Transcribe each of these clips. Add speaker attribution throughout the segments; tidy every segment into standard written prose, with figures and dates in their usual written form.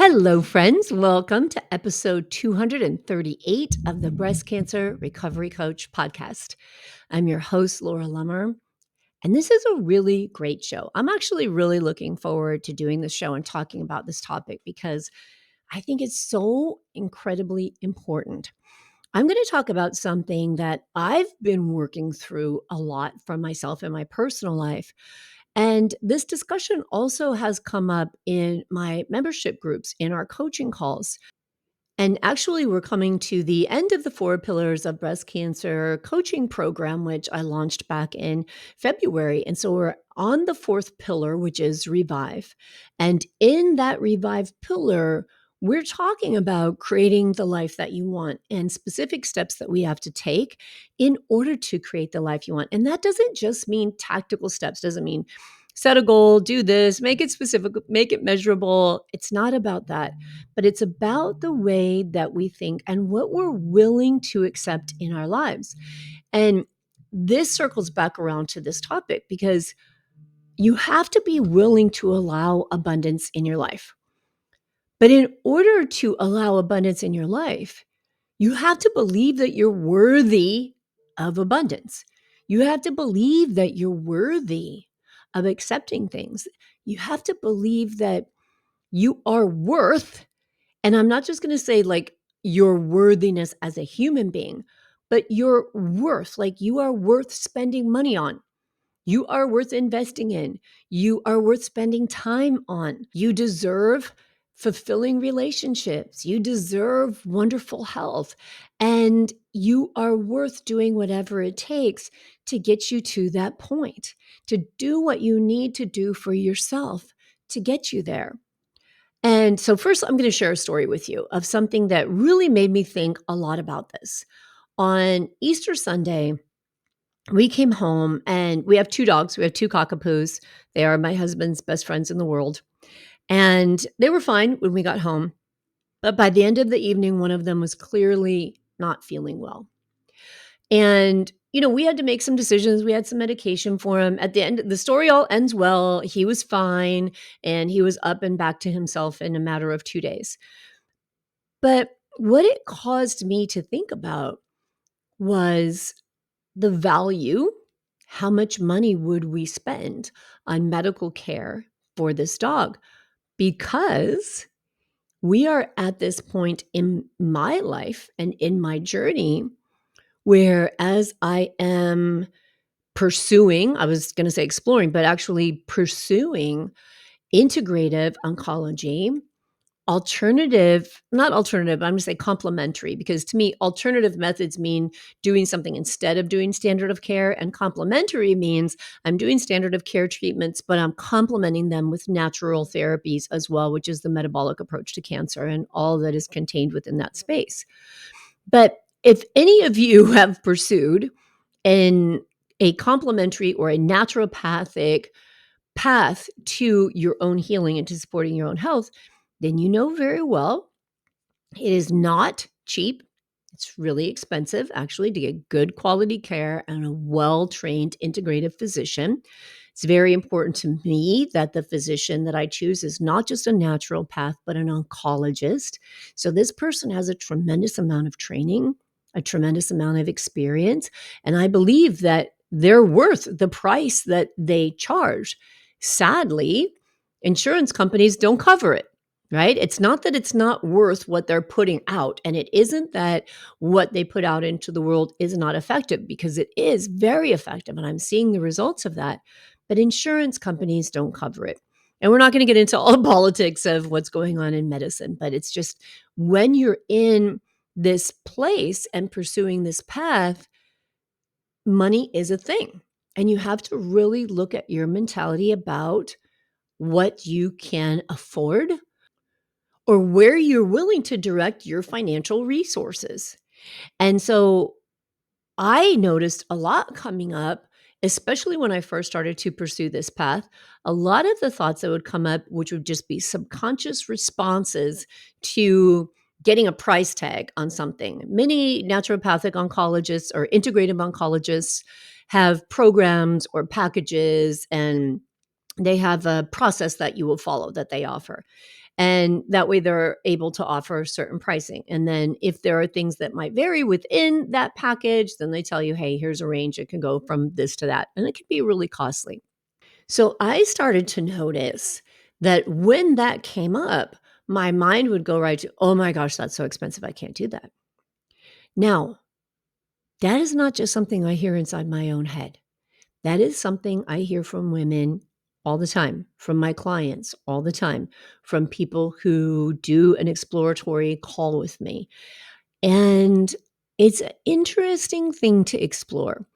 Speaker 1: Hello, friends. Welcome to episode 238 of the Breast Cancer Recovery Coach podcast. I'm your host, Laura Lummer, and this is a really great show. I'm actually really looking forward to doing this show and talking about this topic because I think it's so incredibly important. I'm going to talk about something that I've been working through a lot for myself in my personal life. And this discussion also has come up in my membership groups, in our coaching calls. And actually, we're coming to the end of the 4 Pillars of Breast Cancer coaching program, which I launched back in February. And so we're on the fourth pillar, which is revive. And in that revive pillar, we're talking about creating the life that you want and specific steps that we have to take in order to create the life you want. And that doesn't just mean tactical steps, doesn't mean set a goal, do this, make it specific, make it measurable. It's not about that, but it's about the way that we think and what we're willing to accept in our lives. And this circles back around to this topic because you have to be willing to allow abundance in your life. But in order to allow abundance in your life, you have to believe that you're worthy of abundance. You have to believe that you're worthy of accepting things. You have to believe that you are worth, and I'm not just going to say like your worthiness as a human being, but your worth, like you are worth spending money on. You are worth investing in. You are worth spending time on. You deserve fulfilling relationships. You deserve wonderful health. And you are worth doing whatever it takes to get you to that point, to do what you need to do for yourself to get you there. And so, first, I'm going to share a story with you of something that really made me think a lot about this. On Easter Sunday, we came home and we have 2 dogs. We have 2 cockapoos. They are my husband's best friends in the world. And they were fine when we got home. But by the end of the evening, one of them was clearly not feeling well. And, we had to make some decisions. We had some medication for him. At the end, the story all ends well. He was fine and he was up and back to himself in a matter of 2 days. But what it caused me to think about was the value. How much money would we spend on medical care for this dog? Because we are at this point in my life and in my journey where, as I am pursuing, I was going to say exploring, but actually pursuing integrative oncology, not alternative, I'm going to say complementary, because to me, alternative methods mean doing something instead of doing standard of care, and complementary means I'm doing standard of care treatments, but I'm complementing them with natural therapies as well, which is the metabolic approach to cancer and all that is contained within that space. But if any of you have pursued a complementary or a naturopathic path to your own healing and to supporting your own health, then you know very well it is not cheap. It's really expensive, actually, to get good quality care and a well-trained integrative physician. It's very important to me that the physician that I choose is not just a naturopath, but an oncologist. So this person has a tremendous amount of training, a tremendous amount of experience, and I believe that they're worth the price that they charge. Sadly, insurance companies don't cover it. Right? It's not that it's not worth what they're putting out. And it isn't that what they put out into the world is not effective, because it is very effective. And I'm seeing the results of that. But insurance companies don't cover it. And we're not going to get into all the politics of what's going on in medicine, but it's just when you're in this place and pursuing this path, money is a thing. And you have to really look at your mentality about what you can afford or where you're willing to direct your financial resources. And so I noticed a lot coming up, especially when I first started to pursue this path. A lot of the thoughts that would come up, which would just be subconscious responses to getting a price tag on something. Many naturopathic oncologists or integrative oncologists have programs or packages, and they have a process that you will follow that they offer. And that way they're able to offer certain pricing. And then if there are things that might vary within that package, then they tell you, hey, here's a range. It can go from this to that. And it can be really costly. So I started to notice that when that came up, my mind would go right to, oh my gosh, that's so expensive. I can't do that. Now, that is not just something I hear inside my own head. That is something I hear from women all the time, from my clients all the time, from people who do an exploratory call with me. And it's an interesting thing to explore.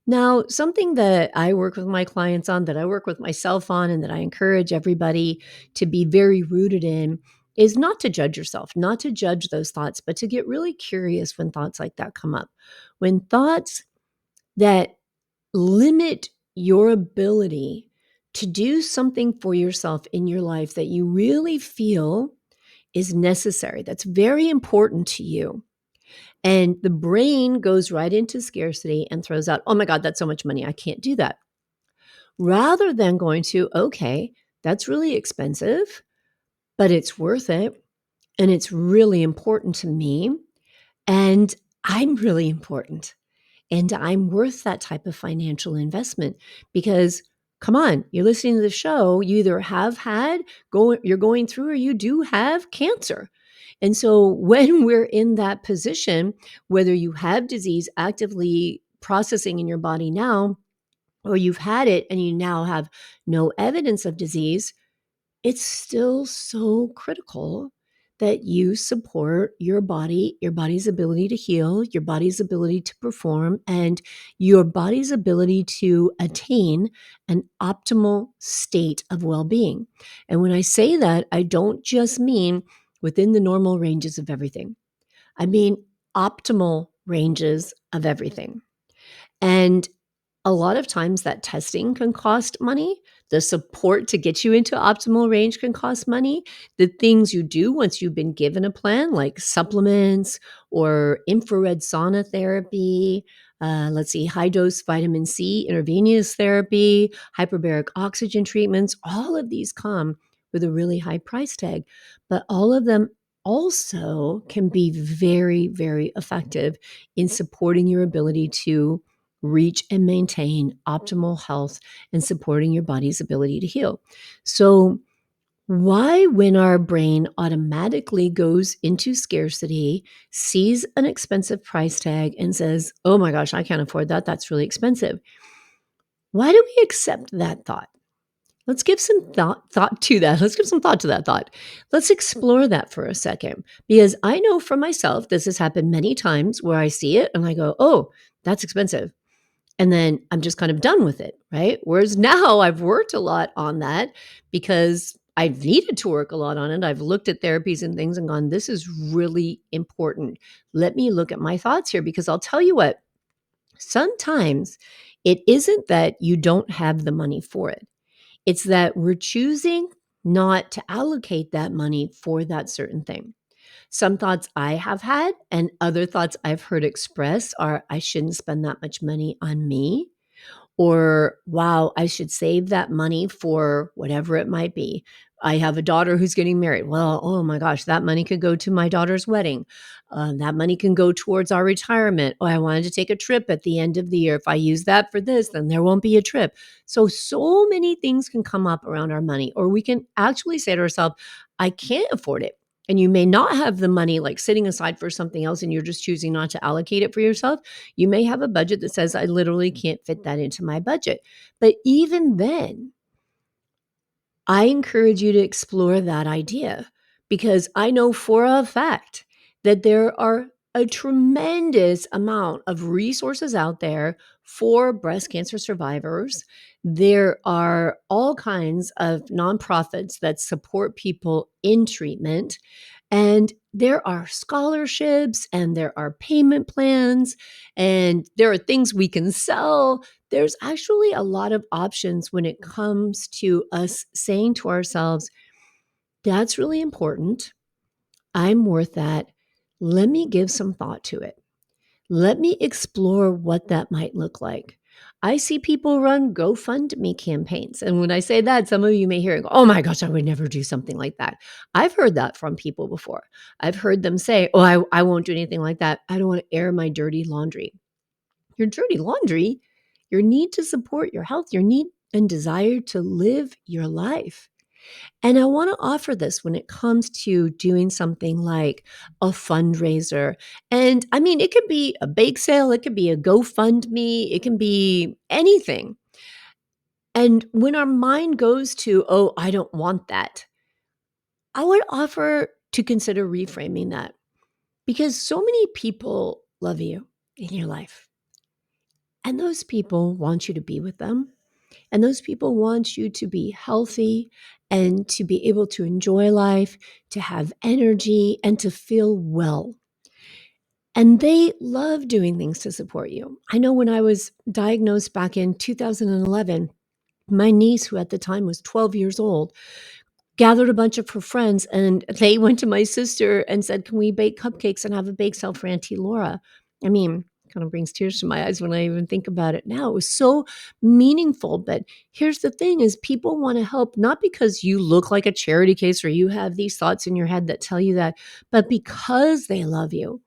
Speaker 1: Now, something that I work with my clients on, that I work with myself on, and that I encourage everybody to be very rooted in is not to judge yourself, not to judge those thoughts, but to get really curious when thoughts like that come up. When thoughts that limit your ability to do something for yourself in your life that you really feel is necessary, that's very important to you. And the brain goes right into scarcity and throws out, oh my God, that's so much money. I can't do that. Rather than going to, okay, that's really expensive, but it's worth it. And it's really important to me. And I'm really important. And I'm worth that type of financial investment because, come on, you're listening to the show, you either have had, you're going through, or you do have cancer. And so when we're in that position, whether you have disease actively processing in your body now, or you've had it and you now have no evidence of disease, it's still so critical that you support your body, your body's ability to heal, your body's ability to perform, and your body's ability to attain an optimal state of well-being. And when I say that, I don't just mean within the normal ranges of everything. I mean optimal ranges of everything. And a lot of times that testing can cost money. The support to get you into optimal range can cost money. The things you do once you've been given a plan, like supplements or infrared sauna therapy, let's see, high dose vitamin C, intravenous therapy, hyperbaric oxygen treatments, all of these come with a really high price tag. But all of them also can be very, very effective in supporting your ability to reach and maintain optimal health and supporting your body's ability to heal. So, why, when our brain automatically goes into scarcity, sees an expensive price tag and says, oh my gosh, I can't afford that. That's really expensive. Why do we accept that thought? Let's give some thought to that. Let's give some thought to that thought. Let's explore that for a second, because I know for myself, this has happened many times where I see it and I go, oh, that's expensive. And then I'm just kind of done with it, right? Whereas now I've worked a lot on that because I've needed to work a lot on it. I've looked at therapies and things and gone, this is really important. Let me look at my thoughts here, because I'll tell you what, sometimes it isn't that you don't have the money for it. It's that we're choosing not to allocate that money for that certain thing. Some thoughts I have had and other thoughts I've heard expressed are, I shouldn't spend that much money on me, or wow, I should save that money for whatever it might be. I have a daughter who's getting married. Well, oh my gosh, that money could go to my daughter's wedding. That money can go towards our retirement. Oh, I wanted to take a trip at the end of the year. If I use that for this, then there won't be a trip. So many things can come up around our money, or we can actually say to ourselves, I can't afford it. And you may not have the money like sitting aside for something else and you're just choosing not to allocate it for yourself. You may have a budget that says, I literally can't fit that into my budget. But even then, I encourage you to explore that idea, because I know for a fact that there are a tremendous amount of resources out there for breast cancer survivors. There are all kinds of nonprofits that support people in treatment. And there are scholarships and there are payment plans and there are things we can sell. There's actually a lot of options when it comes to us saying to ourselves, that's really important. I'm worth that. Let me give some thought to it. Let me explore what that might look like. I see people run GoFundMe campaigns. And when I say that, some of you may hear it go, oh my gosh, I would never do something like that. I've heard that from people before. I've heard them say, oh, I won't do anything like that. I don't want to air my dirty laundry. Your dirty laundry, your need to support your health, your need and desire to live your life. And I want to offer this when it comes to doing something like a fundraiser. And I mean, it could be a bake sale, it could be a GoFundMe, it can be anything. And when our mind goes to, oh, I don't want that, I would offer to consider reframing that because so many people love you in your life. And those people want you to be with them. And those people want you to be healthy and to be able to enjoy life, to have energy, and to feel well. And they love doing things to support you. I know when I was diagnosed back in 2011, my niece, who at the time was 12 years old, gathered a bunch of her friends and they went to my sister and said, can we bake cupcakes and have a bake sale for Auntie Laura? I mean, kind of brings tears to my eyes when I even think about it now. It was so meaningful. But here's the thing is people want to help, not because you look like a charity case or you have these thoughts in your head that tell you that, but because they love you.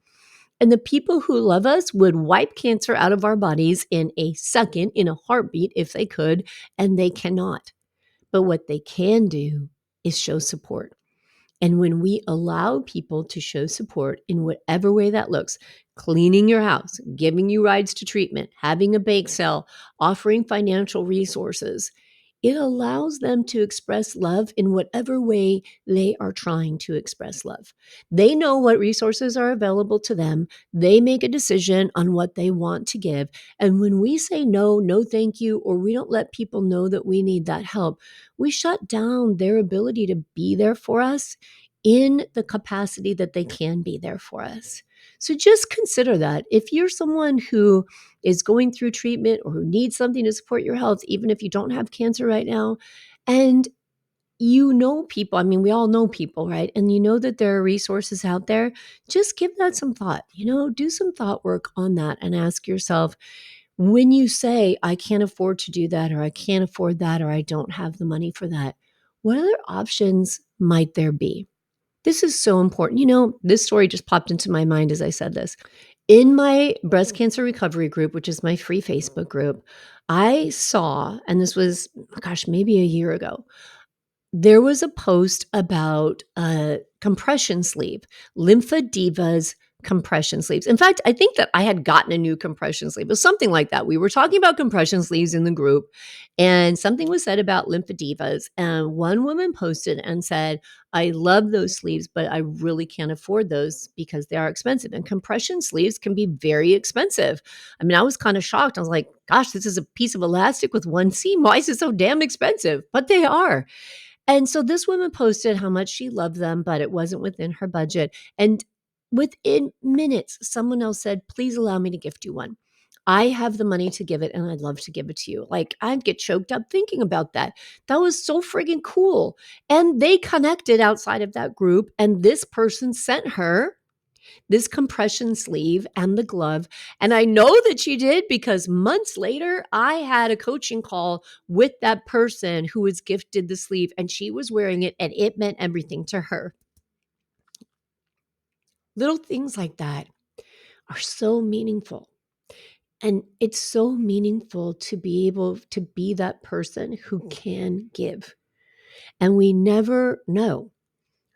Speaker 1: And the people who love us would wipe cancer out of our bodies in a second, in a heartbeat, if they could, and they cannot. But what they can do is show support. And when we allow people to show support in whatever way that looks, cleaning your house, giving you rides to treatment, having a bake sale, offering financial resources, it allows them to express love in whatever way they are trying to express love. They know what resources are available to them. They make a decision on what they want to give. And when we say no, no thank you, or we don't let people know that we need that help, we shut down their ability to be there for us in the capacity that they can be there for us. So just consider that. If you're someone who is going through treatment or who needs something to support your health, even if you don't have cancer right now, and you know people, I mean, we all know people, right? And you know that there are resources out there, just give that some thought, do some thought work on that and ask yourself, when you say, I can't afford to do that, or I can't afford that, or I don't have the money for that, what other options might there be? This is so important. This story just popped into my mind as I said this. In my breast cancer recovery group, which is my free Facebook group, I saw, and this was, gosh, maybe a year ago, there was a post about a compression sleeve, Lymphediva's compression sleeves. In fact, I think that I had gotten a new compression sleeve. It was something like that. We were talking about compression sleeves in the group, and something was said about Lymphedivas. And one woman posted and said, I love those sleeves, but I really can't afford those because they are expensive. And compression sleeves can be very expensive. I mean, I was kind of shocked. I was like, gosh, this is a piece of elastic with one seam. Why is it so damn expensive? But they are. And so this woman posted how much she loved them, but it wasn't within her budget. And within minutes, someone else said, please allow me to gift you one. I have the money to give it and I'd love to give it to you. Like, I'd get choked up thinking about that. That was so friggin' cool. And they connected outside of that group, and this person sent her this compression sleeve and the glove. And I know that she did because months later, I had a coaching call with that person who was gifted the sleeve, and she was wearing it and it meant everything to her. Little things like that are so meaningful. And it's so meaningful to be able to be that person who can give. And we never know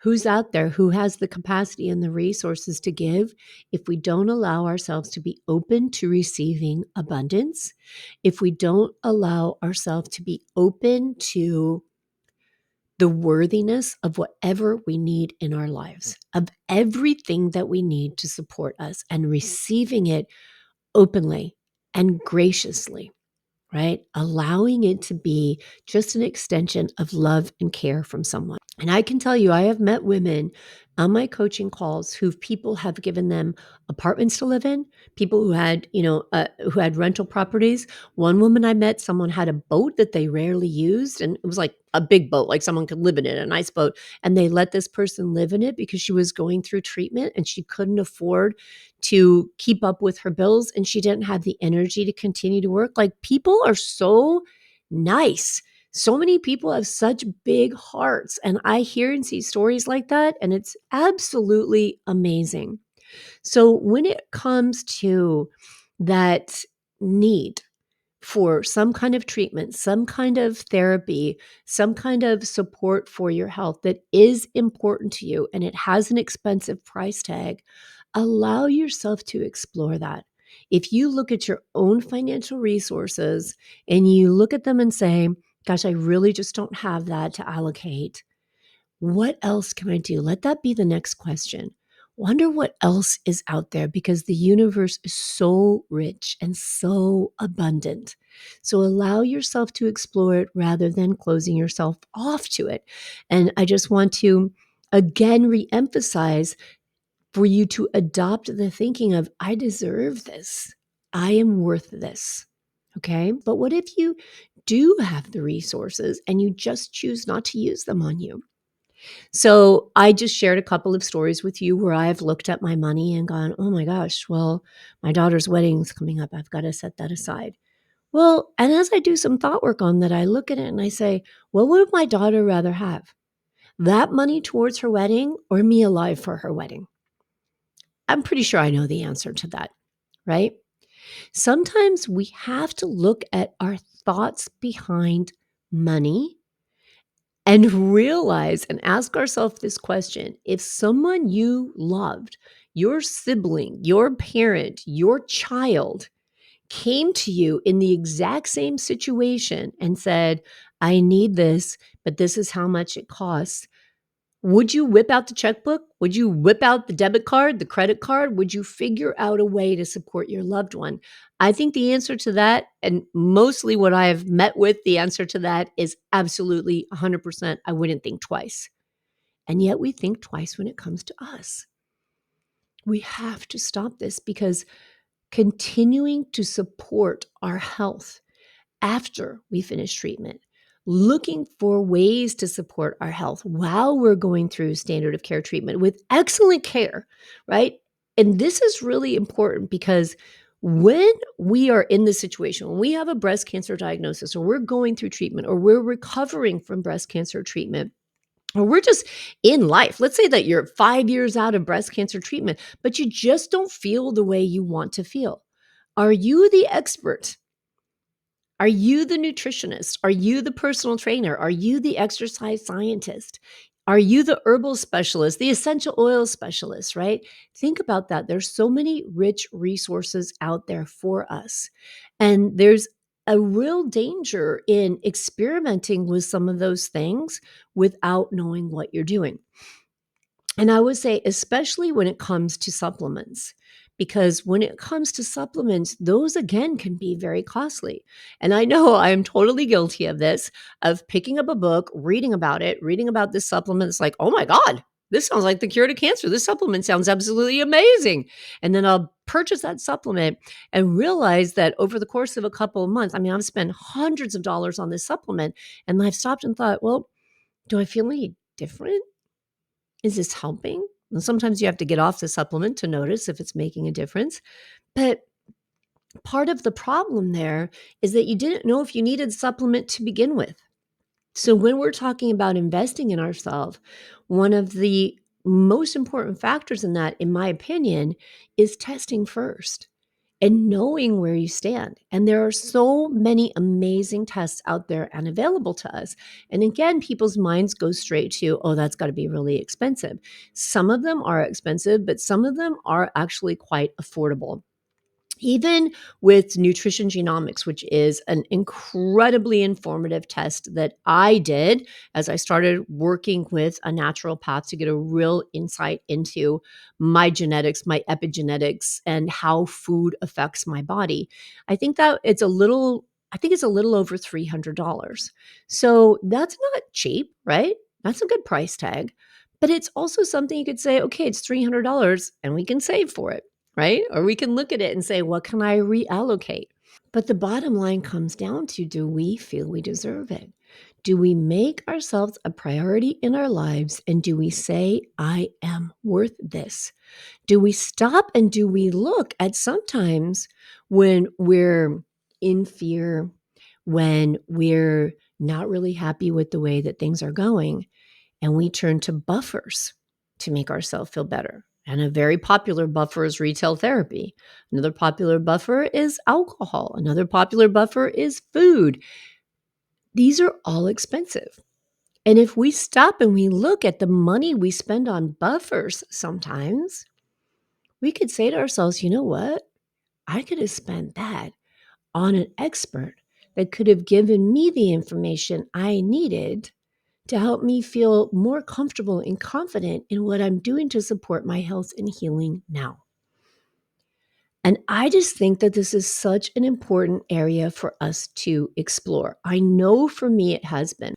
Speaker 1: who's out there who has the capacity and the resources to give if we don't allow ourselves to be open to receiving abundance, if we don't allow ourselves to be open to the worthiness of whatever we need in our lives, of everything that we need to support us, and receiving it openly and graciously, right? Allowing it to be just an extension of love and care from someone. And I can tell you, I have met women on my coaching calls who people have given them apartments to live in, people who had, who had rental properties. One woman I met, someone had a boat that they rarely used, and it was like a big boat, like someone could live in it, a nice boat. And they let this person live in it because she was going through treatment and she couldn't afford to keep up with her bills and she didn't have the energy to continue to work. Like people are so nice. So many people have such big hearts, and I hear and see stories like that, and it's absolutely amazing. So, when it comes to that need for some kind of treatment, some kind of therapy, some kind of support for your health that is important to you and it has an expensive price tag, allow yourself to explore that. If you look at your own financial resources and you look at them and say, gosh, I really just don't have that to allocate. What else can I do? Let that be the next question. Wonder what else is out there because the universe is so rich and so abundant. So allow yourself to explore it rather than closing yourself off to it. And I just want to again reemphasize for you to adopt the thinking of, I deserve this. I am worth this. Okay. But what if you do have the resources and you just choose not to use them on you? So I just shared a couple of stories with you where I've looked at my money and gone, oh my gosh, well, my daughter's wedding is coming up. I've got to set that aside. Well, and as I do some thought work on that, I look at it and I say, what would my daughter rather have? That money towards her wedding or me alive for her wedding? I'm pretty sure I know the answer to that, right? Sometimes we have to look at our thoughts behind money and realize and ask ourselves this question. If someone you loved, your sibling, your parent, your child came to you in the exact same situation and said, I need this, but this is how much it costs. Would you whip out the checkbook? Would you whip out the debit card, the credit card? Would you figure out a way to support your loved one? I think the answer to that, and mostly what I have met with, the answer to that is absolutely 100%. I wouldn't think twice. And yet we think twice when it comes to us. We have to stop this because continuing to support our health after we finish treatment, looking for ways to support our health while we're going through standard of care treatment with excellent care, right? And this is really important because when we are in this situation, when we have a breast cancer diagnosis, or we're going through treatment, or we're recovering from breast cancer treatment, or we're just in life, let's say that you're 5 years out of breast cancer treatment, but you just don't feel the way you want to feel. Are you the expert? Are you the nutritionist? Are you the personal trainer? Are you the exercise scientist? Are you the herbal specialist, the essential oil specialist, right? Think about that. There's so many rich resources out there for us. And there's a real danger in experimenting with some of those things without knowing what you're doing. And I would say, especially when it comes to supplements, because when it comes to supplements, those again can be very costly. And I know I am totally guilty of this, of picking up a book, reading about it, reading about this supplement. It's like, oh my God, this sounds like the cure to cancer. This supplement sounds absolutely amazing. And then I'll purchase that supplement and realize that over the course of a couple of months, I mean, I've spent hundreds of dollars on this supplement. And I've stopped and thought, well, do I feel any different? Is this helping? And sometimes you have to get off the supplement to notice if it's making a difference. But part of the problem there is that you didn't know if you needed supplement to begin with. So when we're talking about investing in ourselves, one of the most important factors in that, in my opinion, is testing first and knowing where you stand. And there are so many amazing tests out there and available to us. And again, people's minds go straight to, oh, that's got to be really expensive. Some of them are expensive, but some of them are actually quite affordable. Even with nutrition genomics, which is an incredibly informative test that I did as I started working with a naturopath to get a real insight into my genetics, my epigenetics, and how food affects my body. I think that I think it's a little over $300. So that's not cheap, right? That's a good price tag. But it's also something you could say, okay, it's $300 and we can save for it, right? Or we can look at it and say, what can I reallocate? But the bottom line comes down to, do we feel we deserve it? Do we make ourselves a priority in our lives? And do we say, I am worth this? Do we stop and do we look at sometimes when we're in fear, when we're not really happy with the way that things are going, and we turn to buffers to make ourselves feel better? And a very popular buffer is retail therapy. Another popular buffer is alcohol. Another popular buffer is food. These are all expensive. And if we stop and we look at the money we spend on buffers sometimes, we could say to ourselves, you know what? I could have spent that on an expert that could have given me the information I needed to help me feel more comfortable and confident in what I'm doing to support my health and healing now. And I just think that this is such an important area for us to explore. I know for me it has been.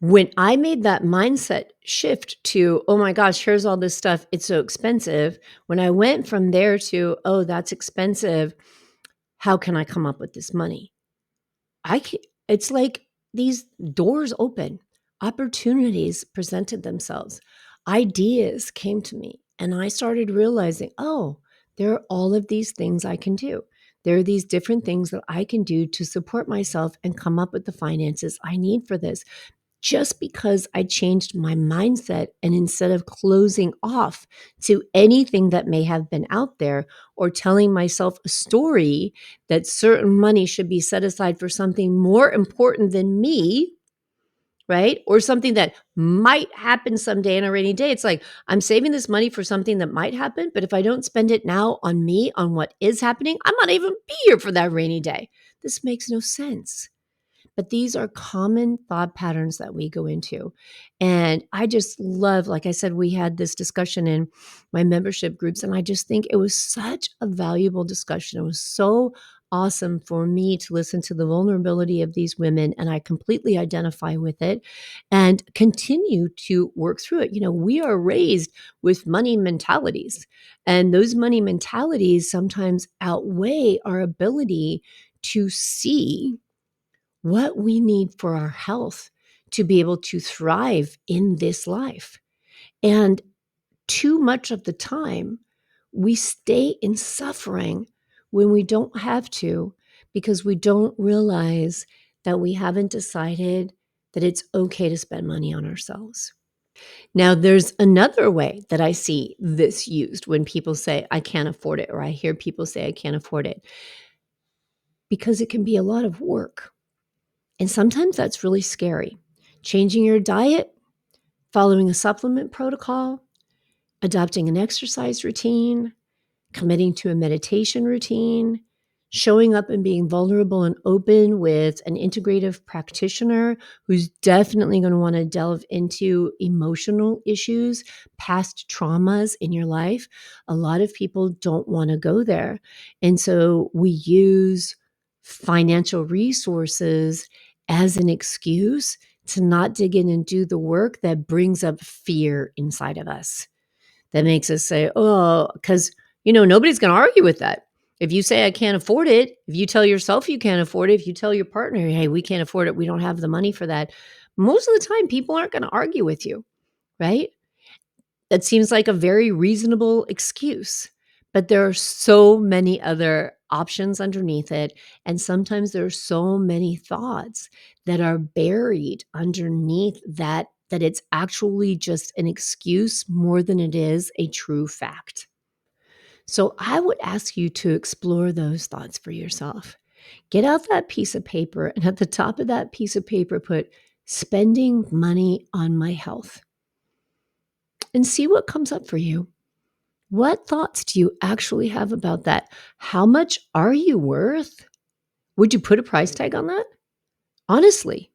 Speaker 1: When I made that mindset shift to, oh my gosh, here's all this stuff, it's so expensive. When I went from there to, oh, that's expensive, how can I come up with this money? It's like these doors open, opportunities presented themselves, ideas came to me, and I started realizing, oh, there are all of these things I can do. There are these different things that I can do to support myself and come up with the finances I need for this, just because I changed my mindset, and instead of closing off to anything that may have been out there or telling myself a story that certain money should be set aside for something more important than me, right? Or something that might happen someday in a rainy day. It's like, I'm saving this money for something that might happen, but if I don't spend it now on me, on what is happening, I might even be here for that rainy day. This makes no sense. But these are common thought patterns that we go into. And I just love, like I said, we had this discussion in my membership groups, and I just think it was such a valuable discussion. It was so awesome for me to listen to the vulnerability of these women, and I completely identify with it and continue to work through it. You know, we are raised with money mentalities, and those money mentalities sometimes outweigh our ability to see what we need for our health to be able to thrive in this life. And too much of the time, we stay in suffering when we don't have to, because we don't realize that we haven't decided that it's okay to spend money on ourselves. Now, there's another way that I see this used when people say, I can't afford it, or I hear people say, I can't afford it, because it can be a lot of work. And sometimes that's really scary. Changing your diet, following a supplement protocol, adopting an exercise routine, committing to a meditation routine, showing up and being vulnerable and open with an integrative practitioner who's definitely going to want to delve into emotional issues, past traumas in your life. A lot of people don't want to go there. And so we use financial resources as an excuse to not dig in and do the work that brings up fear inside of us, that makes us say, oh, because, nobody's going to argue with that. If you say, I can't afford it, if you tell yourself you can't afford it, if you tell your partner, hey, we can't afford it, we don't have the money for that, most of the time, people aren't going to argue with you, right? That seems like a very reasonable excuse, but there are so many other options underneath it. And sometimes there are so many thoughts that are buried underneath that it's actually just an excuse more than it is a true fact. So I would ask you to explore those thoughts for yourself. Get out that piece of paper, and at the top of that piece of paper, put spending money on my health, and see what comes up for you. What thoughts do you actually have about that? How much are you worth? Would you put a price tag on that? Honestly,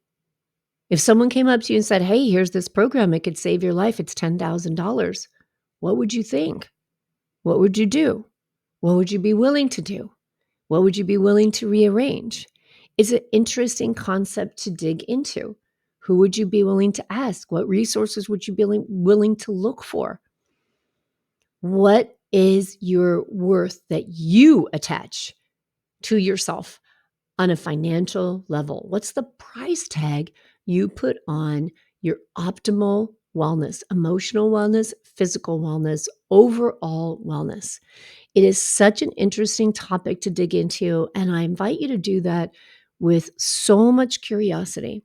Speaker 1: if someone came up to you and said, hey, here's this program, it could save your life, it's $10,000. What would you think? What would you do? What would you be willing to do? What would you be willing to rearrange? It's an interesting concept to dig into. Who would you be willing to ask? What resources would you be willing to look for? What is your worth that you attach to yourself on a financial level? What's the price tag you put on your optimal wellness, emotional wellness, physical wellness, overall wellness? It is such an interesting topic to dig into, and I invite you to do that with so much curiosity,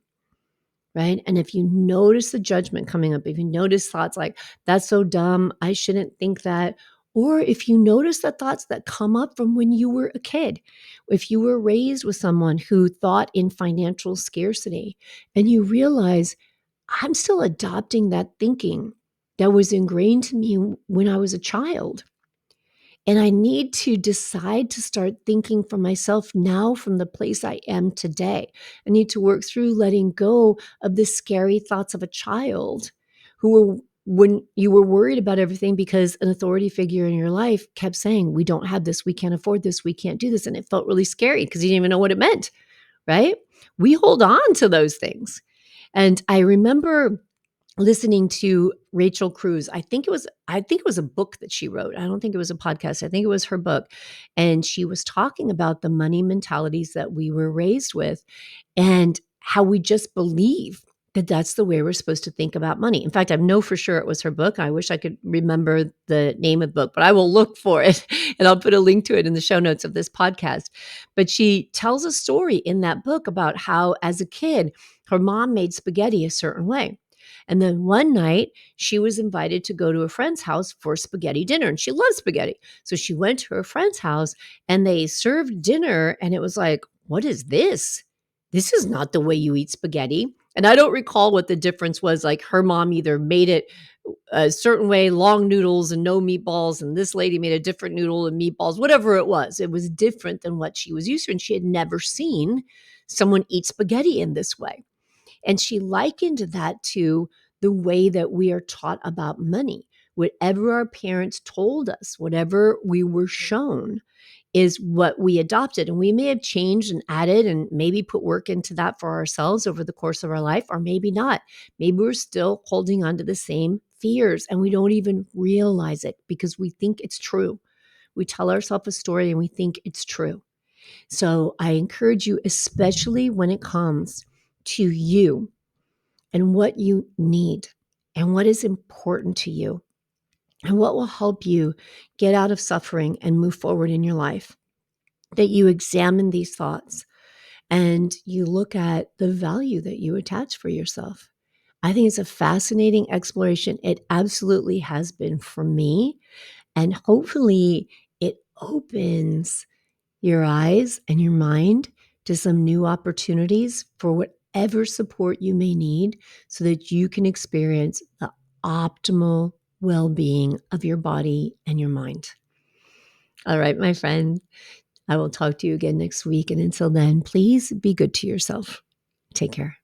Speaker 1: right? And if you notice the judgment coming up, if you notice thoughts like, that's so dumb, I shouldn't think that, or if you notice the thoughts that come up from when you were a kid, if you were raised with someone who thought in financial scarcity, and you realize, I'm still adopting that thinking that was ingrained to me when I was a child. And I need to decide to start thinking for myself now from the place I am today. I need to work through letting go of the scary thoughts of a child who were, when you were worried about everything because an authority figure in your life kept saying, we don't have this, we can't afford this, we can't do this. And it felt really scary because you didn't even know what it meant, right? We hold on to those things. And I remember listening to Rachel Cruz. I think it was a book that she wrote. I don't think it was a podcast. I think it was her book. And she was talking about the money mentalities that we were raised with and how we just believe that that's the way we're supposed to think about money. In fact, I know for sure it was her book. I wish I could remember the name of the book, but I will look for it and I'll put a link to it in the show notes of this podcast. But she tells a story in that book about how as a kid, her mom made spaghetti a certain way. And then one night she was invited to go to a friend's house for spaghetti dinner, and she loves spaghetti. So she went to her friend's house and they served dinner, and it was like, what is this? This is not the way you eat spaghetti. And I don't recall what the difference was. Like her mom either made it a certain way, long noodles and no meatballs, and this lady made a different noodle and meatballs, whatever it was. It was different than what she was used to. And she had never seen someone eat spaghetti in this way. And she likened that to the way that we are taught about money. Whatever our parents told us, whatever we were shown, is what we adopted. And we may have changed and added and maybe put work into that for ourselves over the course of our life, or maybe not. Maybe we're still holding on to the same fears and we don't even realize it because we think it's true. We tell ourselves a story and we think it's true. So I encourage you, especially when it comes to you and what you need and what is important to you and what will help you get out of suffering and move forward in your life, that you examine these thoughts and you look at the value that you attach for yourself. I think it's a fascinating exploration. It absolutely has been for me. And hopefully it opens your eyes and your mind to some new opportunities for whatever support you may need so that you can experience the optimal well-being of your body and your mind. All right, my friend, I will talk to you again next week. And until then, please be good to yourself. Take care.